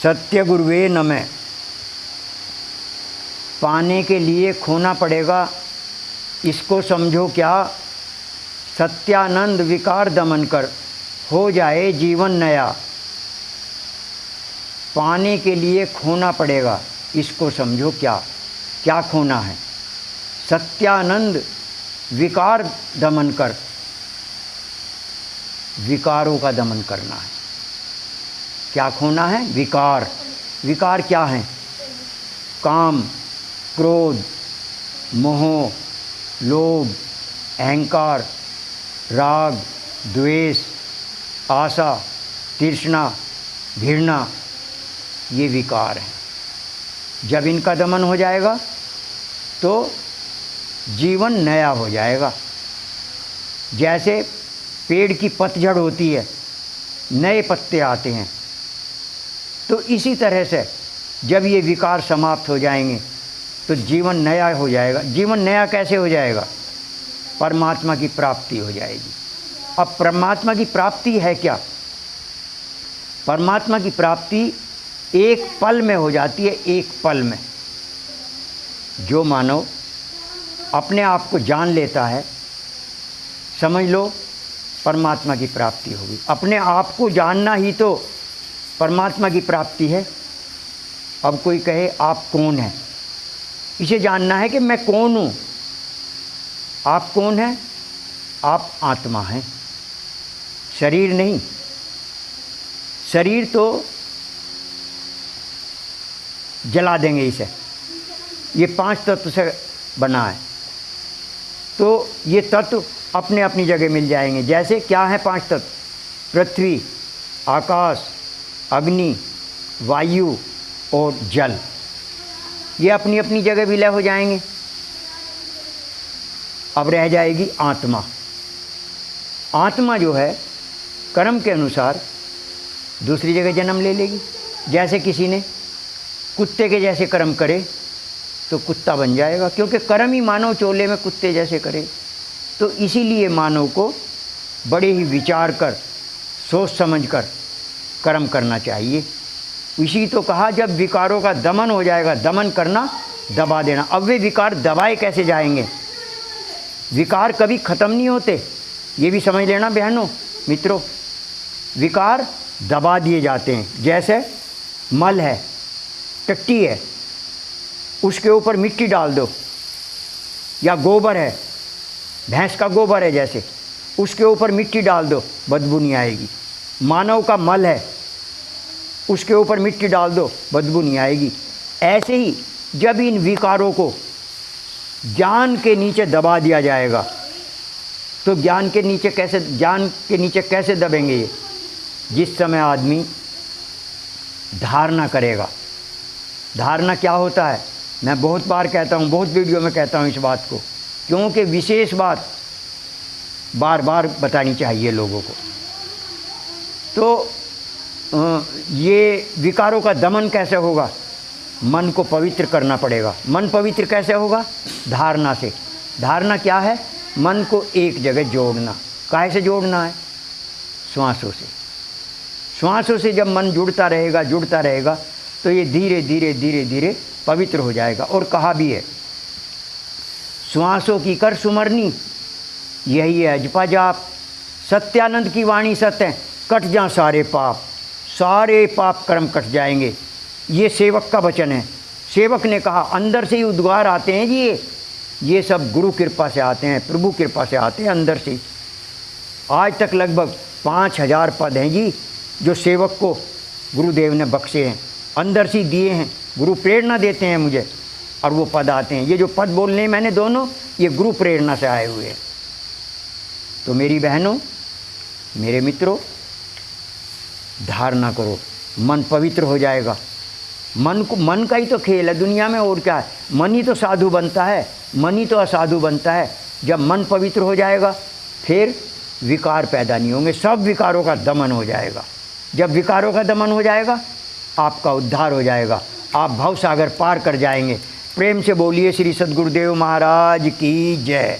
सत्य गुरुवे नमः। पाने के लिए खोना पड़ेगा, इसको समझो क्या। सत्यानंद विकार दमन कर, हो जाए जीवन नया। पाने के लिए खोना पड़ेगा, इसको समझो क्या। क्या खोना है? सत्यानंद विकार दमन कर, विकारों का दमन करना है। क्या खोना है? विकार। विकार क्या है? काम, क्रोध, मोह, लोभ, अहंकार, राग, द्वेष, आशा, तृष्णा, घृणा, ये विकार हैं। जब इनका दमन हो जाएगा तो जीवन नया हो जाएगा। जैसे पेड़ की पतझड़ होती है, नए पत्ते आते हैं, तो इसी तरह से जब ये विकार समाप्त हो जाएंगे तो जीवन नया हो जाएगा। जीवन नया कैसे हो जाएगा? परमात्मा की प्राप्ति हो जाएगी। अब परमात्मा की प्राप्ति है क्या? परमात्मा की प्राप्ति एक पल में हो जाती है, एक पल में। जो मानव अपने आप को जान लेता है, समझ लो परमात्मा की प्राप्ति होगी। अपने आप को जानना ही तो परमात्मा की प्राप्ति है। अब कोई कहे आप कौन हैं, इसे जानना है कि मैं कौन हूँ। आप कौन हैं? आप आत्मा हैं, शरीर नहीं। शरीर तो जला देंगे इसे, ये 5 तत्व से बना है, तो ये तत्व अपने अपनी जगह मिल जाएंगे। जैसे क्या है 5 तत्व? पृथ्वी, आकाश, अग्नि, वायु और जल। ये अपनी अपनी जगह विलय हो जाएंगे। अब रह जाएगी आत्मा। आत्मा जो है कर्म के अनुसार दूसरी जगह जन्म ले लेगी। जैसे किसी ने कुत्ते के जैसे कर्म करे तो कुत्ता बन जाएगा, क्योंकि कर्म ही मानव चोले में कुत्ते जैसे करे। तो इसीलिए मानव को बड़े ही विचार कर, सोच समझ कर कर्म करना चाहिए। इसी तो कहा जब विकारों का दमन हो जाएगा, दमन करना, दबा देना। अब वे विकार दबाए कैसे जाएंगे? विकार कभी ख़त्म नहीं होते, ये भी समझ लेना बहनों मित्रों। विकार दबा दिए जाते हैं। जैसे मल है, टट्टी है, उसके ऊपर मिट्टी डाल दो, या गोबर है, भैंस का गोबर है जैसे, उसके ऊपर मिट्टी डाल दो, बदबू नहीं आएगी। मानव का मल है, उसके ऊपर मिट्टी डाल दो, बदबू नहीं आएगी। ऐसे ही जब इन विकारों को ज्ञान के नीचे दबा दिया जाएगा तो ज्ञान के नीचे कैसे दबेंगे ये? जिस समय आदमी धारणा करेगा। धारणा क्या होता है? मैं बहुत बार कहता हूँ, बहुत वीडियो में कहता हूँ इस बात को, क्योंकि विशेष बात बार बार बतानी चाहिए लोगों को। तो ये विकारों का दमन कैसे होगा? मन को पवित्र करना पड़ेगा। मन पवित्र कैसे होगा? धारणा से। धारणा क्या है? मन को एक जगह जोड़ना। काहे से जोड़ना है? श्वासों से। श्वासों से जब मन जुड़ता रहेगा तो ये धीरे धीरे धीरे धीरे पवित्र हो जाएगा। और कहा भी है, श्वासों की कर सुमरनी, यही है अजपा जाप। सत्यानंद की वाणी सत्य है, कट जा सारे पाप, सारे पाप कर्म कट जाएंगे। ये सेवक का वचन है। सेवक ने कहा, अंदर से ही उद्गार आते हैं जी, ये सब गुरु कृपा से आते हैं, प्रभु कृपा से आते हैं अंदर से। आज तक लगभग 5000 पद हैं जी जो सेवक को गुरुदेव ने बख्शे हैं, अंदर से दिए हैं। गुरु प्रेरणा देते हैं मुझे और वो पद आते हैं। ये जो पद बोलने मैंने दोनों, ये गुरु प्रेरणा से आए हुए हैं। तो मेरी बहनों, मेरे मित्रों, धारणा करो, मन पवित्र हो जाएगा। मन का ही तो खेल है दुनिया में, और क्या है? मन ही तो साधु बनता है, मन ही तो असाधु बनता है। जब मन पवित्र हो जाएगा फिर विकार पैदा नहीं होंगे, सब विकारों का दमन हो जाएगा। जब विकारों का दमन हो जाएगा आपका उद्धार हो जाएगा, आप भव सागर पार कर जाएंगे। प्रेम से बोलिए श्री सद्गुरुदेव महाराज की जय।